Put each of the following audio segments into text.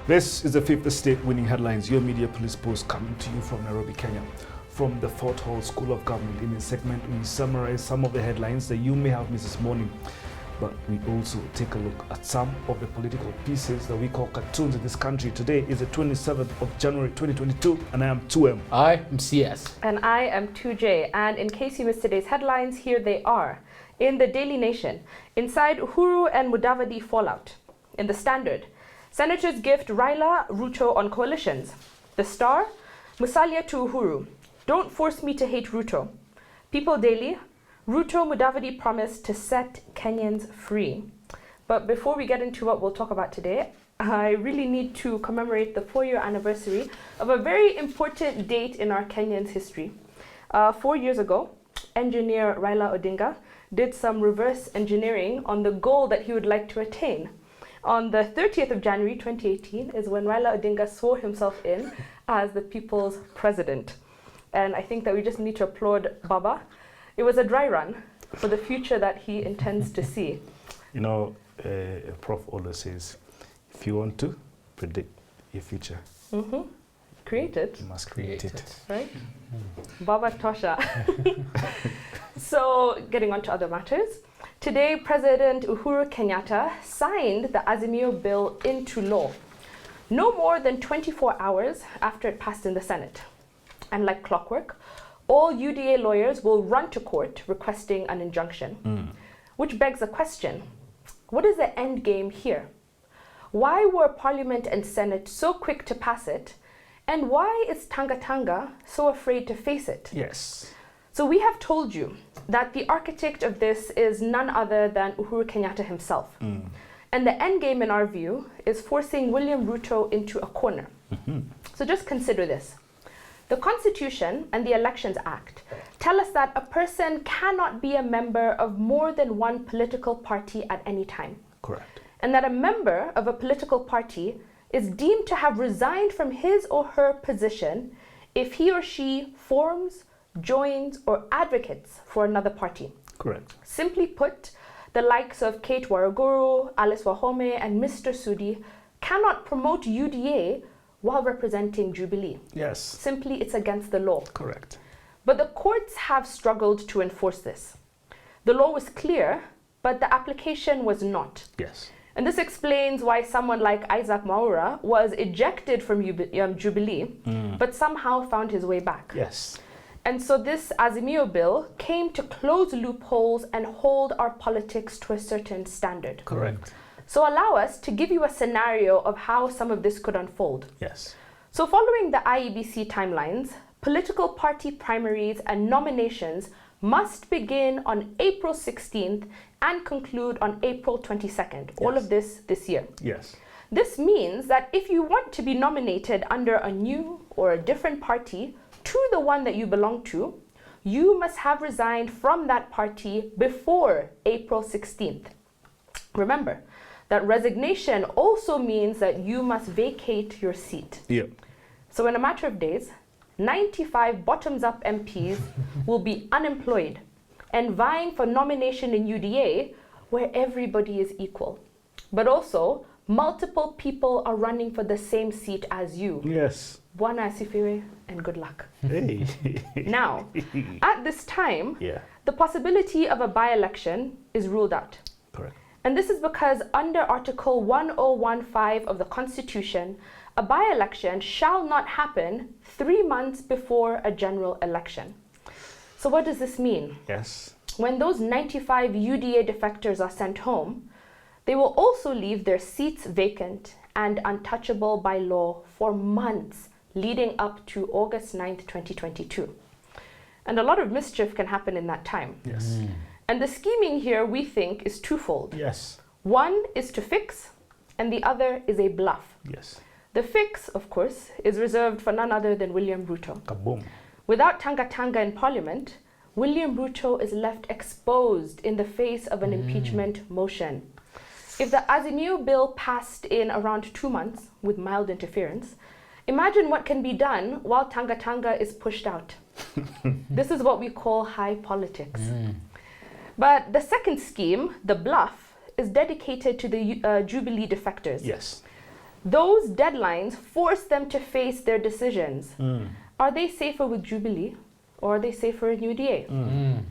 This is the Fifth Estate Winning Headlines, your media police post coming to you from Nairobi, Kenya. From the Fort Hall School of Government, in this segment, we summarize some of the headlines that you may have missed this morning. But we also take a look at some of the political pieces that we call cartoons in this country. Today is the 27th of January 2022, and I am 2M. I am CS. And I am 2J. And in case you missed today's headlines, here they are. In the Daily Nation, inside Uhuru and Mudavadi fallout. In the Standard, Senators gift Raila Ruto on coalitions. The Star, Musalia to Uhuru. Don't force me to hate Ruto. People Daily, Ruto Mudavadi promised to set Kenyans free. But before we get into what we'll talk about today, I really need to commemorate the 4-year anniversary of a very important date in our Kenyans' history. 4 years ago, engineer Raila Odinga did some reverse engineering on the goal that he would like to attain. On the 30th of January 2018 is when Raila Odinga swore himself in as the people's president. And I think that we just need to applaud Baba. It was a dry run for the future that he intends to see. You know, Prof always says, if you want to predict your future, create it. you must create it. Right? Baba Tosha. So, getting on to other matters. Today, President Uhuru Kenyatta signed the Azimio bill into law, no more than 24 hours after it passed in the Senate. And like clockwork, all UDA lawyers will run to court requesting an injunction, which begs a question. What is the end game here? Why were Parliament and Senate so quick to pass it? And why is Tanga so afraid to face it? Yes. So we have told you that the architect of this is none other than Uhuru Kenyatta himself. And the end game, in our view, is forcing William Ruto into a corner. So just consider this. The Constitution and the Elections Act tell us that a person cannot be a member of more than one political party at any time. Correct. And that a member of a political party is deemed to have resigned from his or her position if he or she forms, joins, or advocates for another party. Correct. Simply put, the likes of Kate Waruguru, Alice Wahome, and Mr. Sudi cannot promote UDA while representing Jubilee. Yes. Simply, it's against the law. Correct. But the courts have struggled to enforce this. The law was clear, but the application was not. Yes. And this explains why someone like Isaac Mwaura was ejected from Jubilee, but somehow found his way back. Yes. And so this Azimio bill came to close loopholes and hold our politics to a certain standard. Correct. So allow us to give you a scenario of how some of this could unfold. Yes. So following the IEBC timelines, political party primaries and nominations must begin on April 16th and conclude on April 22nd. All of this year. Yes. This means that if you want to be nominated under a new or a different party to the one that you belong to, you must have resigned from that party before April 16th. Remember that resignation also means that you must vacate your seat. Yeah. So in a matter of days, 95 bottoms-up MPs will be unemployed and vying for nomination in UDA where everybody is equal. But also, multiple people are running for the same seat as you. Yes. Bwana asifiwe and good luck. Hey. Now, at this time, Yeah. the possibility of a by-election is ruled out. Correct. And this is because under Article 1015 of the Constitution, a by-election shall not happen 3 months before a general election. So what does this mean? Yes. When those 95 UDA defectors are sent home, they will also leave their seats vacant and untouchable by law for months leading up to August 9th, 2022. And a lot of mischief can happen in that time. Yes. And the scheming here, we think, is twofold. Yes. One is to fix, and the other is a bluff. Yes. The fix, of course, is reserved for none other than William Ruto. Kaboom. Without Tanga in Parliament, William Ruto is left exposed in the face of an impeachment motion. If the Azimio bill passed in around 2 months with mild interference, imagine what can be done while Tanga is pushed out. This is what we call high politics. But the second scheme, the bluff, is dedicated to the Jubilee defectors. Yes. Those deadlines force them to face their decisions. Are they safer with Jubilee or are they safer in UDA?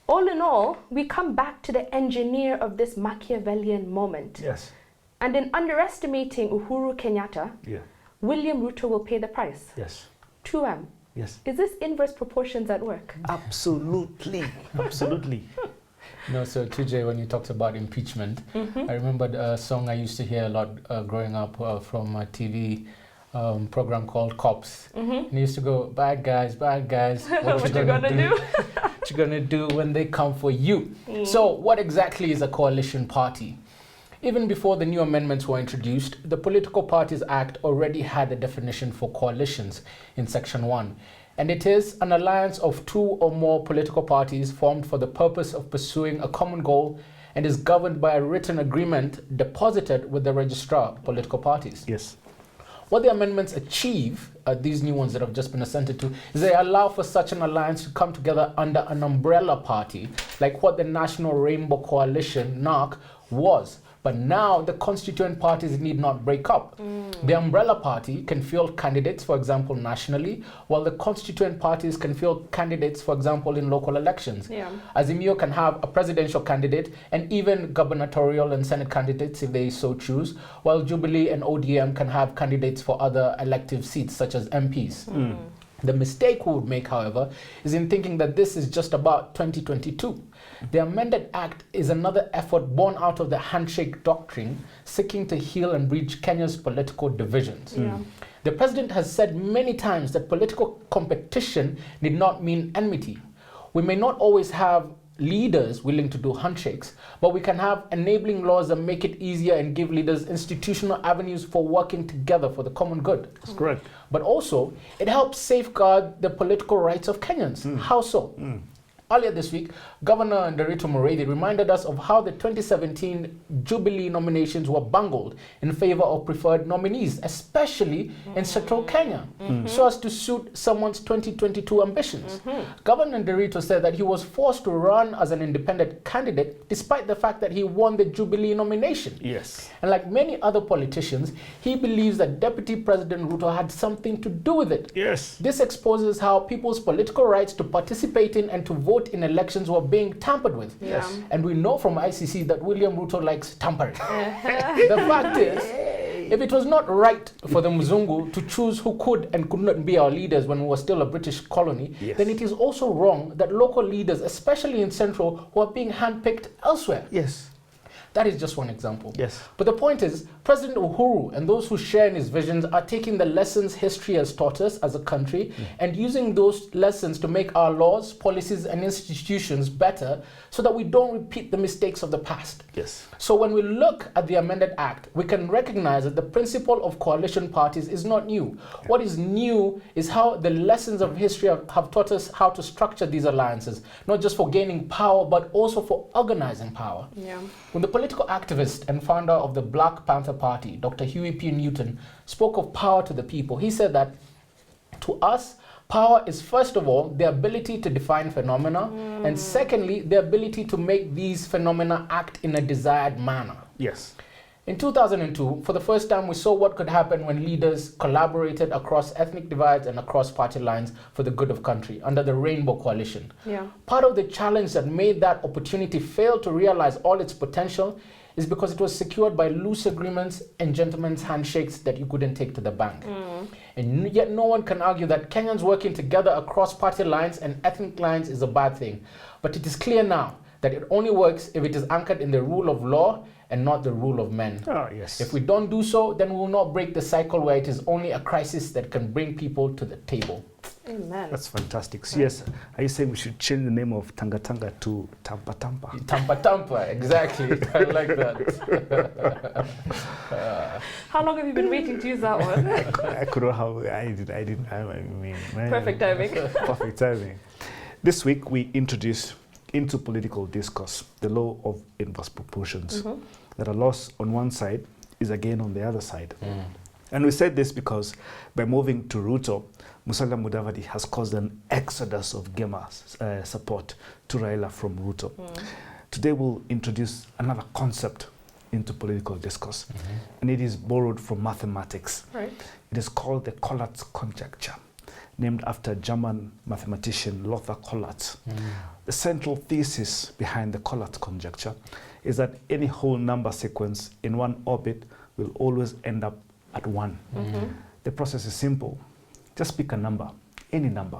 All in all, we come back to the engineer of this Machiavellian moment. Yes. And in underestimating Uhuru Kenyatta, William Ruto will pay the price. Yes. 2M. Yes. Is this inverse proportions at work? Absolutely. Absolutely. No, so TJ, when you talked about impeachment, I remembered a song I used to hear a lot growing up from a TV program called Cops. And it used to go, bad guys, what you gonna do? What you gonna do when they come for you? So what exactly is a coalition party? Even before the new amendments were introduced, the Political Parties Act already had a definition for coalitions in Section 1. And it is an alliance of two or more political parties formed for the purpose of pursuing a common goal and is governed by a written agreement deposited with the registrar of political parties. Yes. What the amendments achieve, these new ones that have just been assented to, is they allow for such an alliance to come together under an umbrella party, like what the National Rainbow Coalition, NARC, was. But now the constituent parties need not break up. The umbrella party can field candidates, for example, nationally, while the constituent parties can field candidates, for example, in local elections. Azimio can have a presidential candidate and even gubernatorial and senate candidates if they so choose, while Jubilee and ODM can have candidates for other elective seats, such as MPs. The mistake we would make, however, is in thinking that this is just about 2022. The amended act is another effort born out of the handshake doctrine, seeking to heal and bridge Kenya's political divisions. The president has said many times that political competition need not mean enmity. We may not always have leaders willing to do handshakes, but we can have enabling laws that make it easier and give leaders institutional avenues for working together for the common good. That's correct. But also, it helps safeguard the political rights of Kenyans. How so? Earlier this week, Governor Nderitu Muredi reminded us of how the 2017 Jubilee nominations were bungled in favor of preferred nominees, especially in Central Kenya, so as to suit someone's 2022 ambitions. Governor Nderitu said that he was forced to run as an independent candidate despite the fact that he won the Jubilee nomination. Yes. And like many other politicians, he believes that Deputy President Ruto had something to do with it. Yes. This exposes how people's political rights to participate in and to vote in elections were being tampered with. Yes. And we know from ICC that William Ruto likes tampering. The fact is, if it was not right for the Mzungu to choose who could and could not be our leaders when we were still a British colony, then it is also wrong that local leaders, especially in Central, were being handpicked elsewhere. Yes. That is just one example. Yes. But the point is, President Uhuru and those who share in his visions are taking the lessons history has taught us as a country and using those lessons to make our laws, policies, and institutions better so that we don't repeat the mistakes of the past. Yes. So when we look at the amended act, we can recognize that the principle of coalition parties is not new. What is new is how the lessons of history have taught us how to structure these alliances, not just for gaining power, but also for organizing power. When the political activist and founder of the Black Panther Party, Dr. Huey P. Newton, spoke of power to the people, he said that, to us, power is first of all the ability to define phenomena, and secondly, the ability to make these phenomena act in a desired manner. Yes. In 2002, for the first time, we saw what could happen when leaders collaborated across ethnic divides and across party lines for the good of country under the Rainbow Coalition. Part of the challenge that made that opportunity fail to realize all its potential is because it was secured by loose agreements and gentlemen's handshakes that you couldn't take to the bank. And yet no one can argue that Kenyans working together across party lines and ethnic lines is a bad thing. But it is clear now that it only works if it is anchored in the rule of law and not the rule of men. Yes. If we don't do so, then we will not break the cycle where it is only a crisis that can bring people to the table. Amen. That's fantastic. So yes, are you saying we should change the name of Tanga Tanga to Tampa Tampa? Tampa Tampa, exactly. I like that. How long have you been waiting to use that one? I couldn't have. I didn't. I mean, man. Perfect timing. Perfect timing. This week we introduced into political discourse the law of inverse proportions. That a loss on one side is a gain on the other side. And we said this because by moving to Ruto, Musalia Mudavadi has caused an exodus of Gema support to Raila from Ruto. Today we'll introduce another concept into political discourse, and it is borrowed from mathematics. Right. It is called the Collat conjecture, named after German mathematician Lothar Collat. The central thesis behind the Collat conjecture is that any whole number sequence in one orbit will always end up at 1. The process is simple. Just pick a number, any number.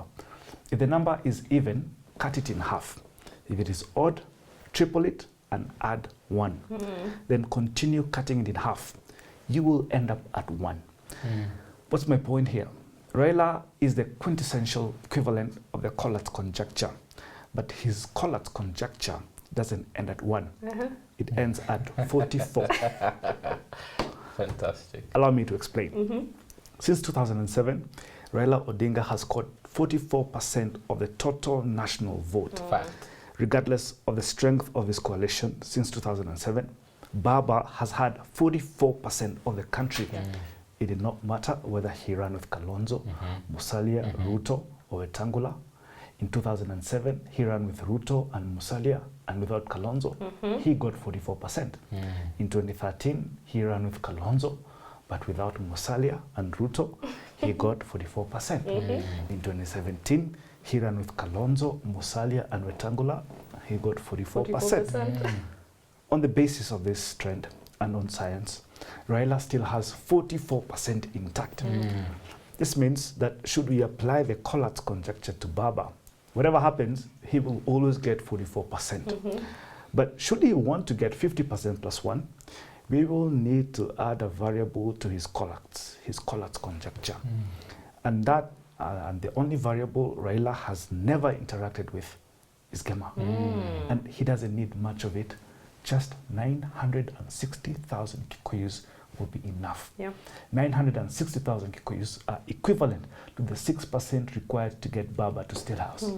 If the number is even, cut it in half. If it is odd, triple it and add 1. Then continue cutting it in half. You will end up at 1. What's my point here? Raila is the quintessential equivalent of the Collat conjecture, but his Collat conjecture doesn't end at 1. It ends at 44. Fantastic. Allow me to explain. Since 2007, Raila Odinga has scored 44% of the total national vote. Fact. Regardless of the strength of his coalition since 2007, Baba has had 44% of the country. It did not matter whether he ran with Kalonzo, Musalia, Ruto, or Wetangula. In 2007, he ran with Ruto and Musalia, and without Kalonzo, he got 44%. In 2013, he ran with Kalonzo, but without Musalia and Ruto, he got 44%. In 2017, he ran with Kalonzo, Musalia, and Wetangula, he got 44%. On the basis of this trend and on science, Raila still has 44% intact. This means that should we apply the Collat conjecture to Baba, whatever happens, he will always get 44%. But should he want to get 50% plus 1, we will need to add a variable to his Collat conjecture. And that, and the only variable Raila has never interacted with is Gema. And he doesn't need much of it. Just 960,000 Kikuyus will be enough. 960,000 Kikuyus are equivalent to the 6% required to get Baba to State House.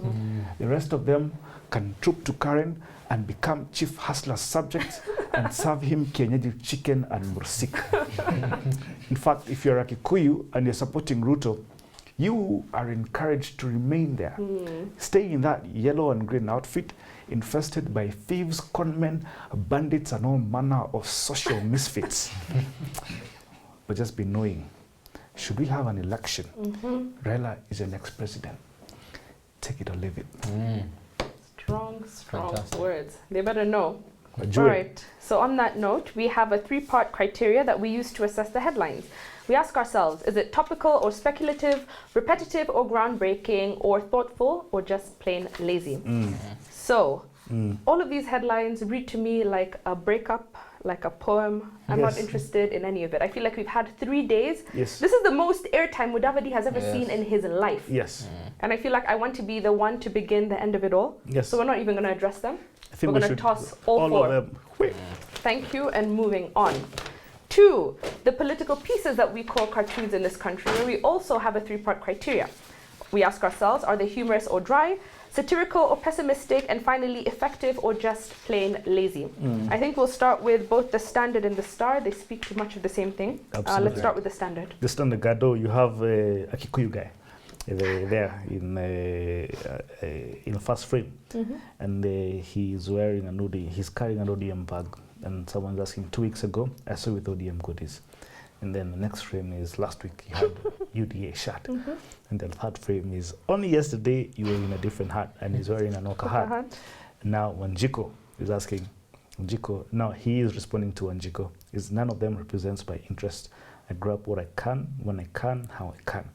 The rest of them can troop to Karen and become chief hustler subjects and serve him kienyeji chicken and mursik. In fact, if you're a Kikuyu and you're supporting Ruto, you are encouraged to remain there. Stay in that yellow and green outfit infested by thieves, conmen, bandits, and all manner of social misfits. But just be knowing, should we have an election, Raila is your next president. Take it or leave it. Strong Fantastic. words. They better know. Enjoy. All right. So on that note, we have a 3-part criteria that we use to assess the headlines. We ask ourselves, is it topical or speculative, repetitive or groundbreaking, or thoughtful, or just plain lazy? So, all of these headlines read to me like a breakup, like a poem. I'm not interested in any of it. I feel like we've had 3 days. Yes. This is the most airtime Mudavadi has ever seen in his life. Yes. And I feel like I want to be the one to begin the end of it all. Yes. So we're not even going to address them. I think we're we going to should toss all 4. of them. Wait. Thank you, and moving on. 2, the political pieces that we call cartoons in this country, where we also have a 3-part criteria. We ask ourselves, are they humorous or dry, satirical or pessimistic, and finally effective or just plain lazy? I think we'll start with both the Standard and the Star. They speak to much of the same thing. Let's start with the Standard. The Standard Gado, you have a Kikuyu guy there in first frame, and he's wearing an ODM, he's carrying an ODM bag, and someone's asking 2 weeks ago, I saw with ODM goodies. And then the next frame is last week he had UDA shirt. And the third frame is only yesterday you were in a different hat and he's wearing an Oka hat. Now Wanjiko is asking, now he is responding to Wanjiko, is none of them represents my interest. I grab what I can, when I can, how I can.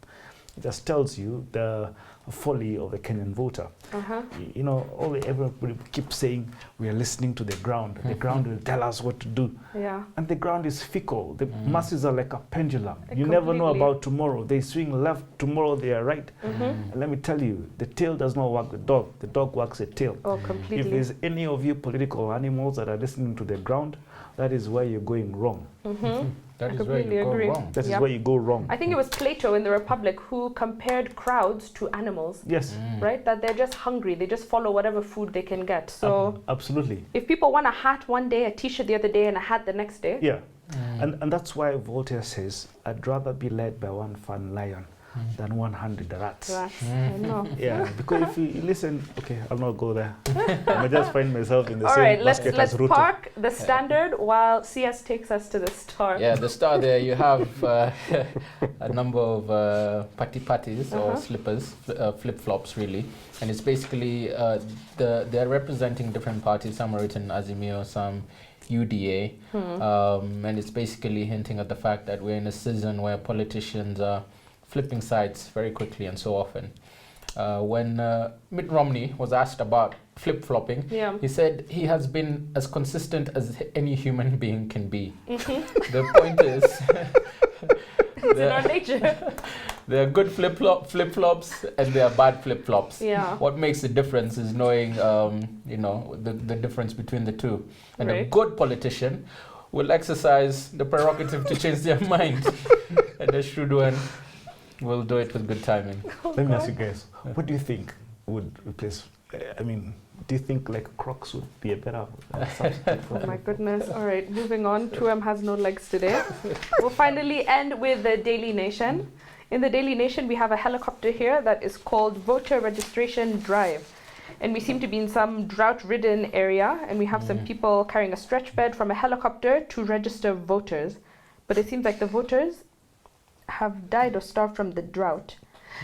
It just tells you the folly of the Kenyan voter. You know, everybody keeps saying we are listening to the ground. The ground will tell us what to do. And the ground is fickle. The masses are like a pendulum. You never know about tomorrow. They swing left, tomorrow they are right. And let me tell you, the tail does not work the dog works the tail. Oh, completely. If there's any of you political animals that are listening to the ground, that is where you're going wrong. That is where you go wrong. That is where you go wrong. I think it was Plato in the Republic who compared crowds to animals. Yes. Right? That they're just hungry. They just follow whatever food they can get. So absolutely. If people want a hat one day, a t-shirt the other day, and a hat the next day. Yeah. And that's why Voltaire says, I'd rather be led by one fat lion than one-handed rats. Rats. I know. Yeah, because if you listen, okay, I'll not go there. I might just find myself in the All same right, let's basket as Ruto. park the standard while CS takes us to the Star. Yeah, the Star there, you have a number of parties or slippers, flip-flops really. And it's basically, they're representing different parties. Some are written Azimio, some UDA. And it's basically hinting at the fact that we're in a season where politicians are flipping sides very quickly and so often. When Mitt Romney was asked about flip-flopping, he said he has been as consistent as any human being can be. The point is, it's in our nature. there are good flip-flops and there are bad flip-flops. Yeah. What makes the difference is knowing, the difference between the two. And a Right. good politician will exercise the prerogative to change their mind, and a shrewd one will do it with good timing. Let me ask you guys, what do you think would replace, do you think like Crocs would be a better substitute for Oh my goodness. All right, moving on. 2M has no legs today. We'll finally end with the Daily Nation. In the Daily Nation, we have a helicopter here that is called Voter Registration Drive. And we seem to be in some drought-ridden area, and we have some people carrying a stretch bed from a helicopter to register voters. But it seems like the voters have died or starved from the drought.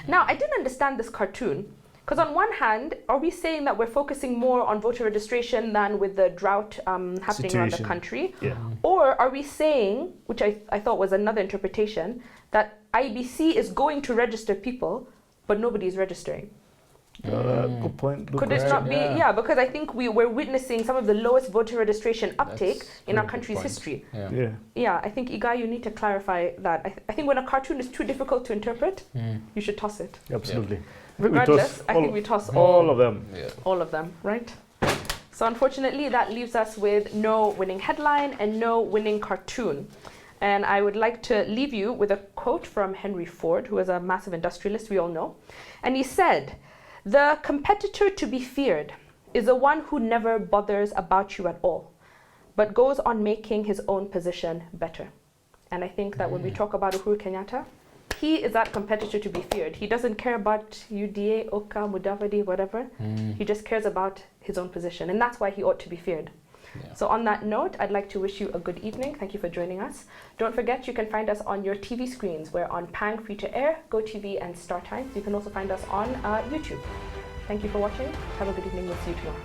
Now, I didn't understand this cartoon, because on one hand, are we saying that we're focusing more on voter registration than with the drought happening around the Situation. country? Yeah. Or are we saying, which I thought was another interpretation, that IBC is going to register people, but nobody is registering? Good point. Good Could it question. not be? Yeah. Yeah, because I think we're witnessing some of the lowest voter registration uptake That's in our very good country's point. history. Yeah. Yeah. Yeah, I think, Iga, you need to clarify that. I think when a cartoon is too difficult to interpret, you should toss it. Absolutely. Regardless, I think we toss all of them. Yeah. all of them, right? So unfortunately, that leaves us with no winning headline and no winning cartoon. And I would like to leave you with a quote from Henry Ford, who is a massive industrialist, we all know. And he said, "The competitor to be feared is the one who never bothers about you at all, but goes on making his own position better." And I think that when we talk about Uhuru Kenyatta, he is that competitor to be feared. He doesn't care about UDA, Oka, Mudavadi, whatever. He just cares about his own position. And that's why he ought to be feared. Yeah. So on that note, I'd like to wish you a good evening. Thank you for joining us. Don't forget, you can find us on your TV screens. We're on Pang Free to Air, GoTV, and Star Times. You can also find us on YouTube. Thank you for watching. Have a good evening. We'll see you tomorrow.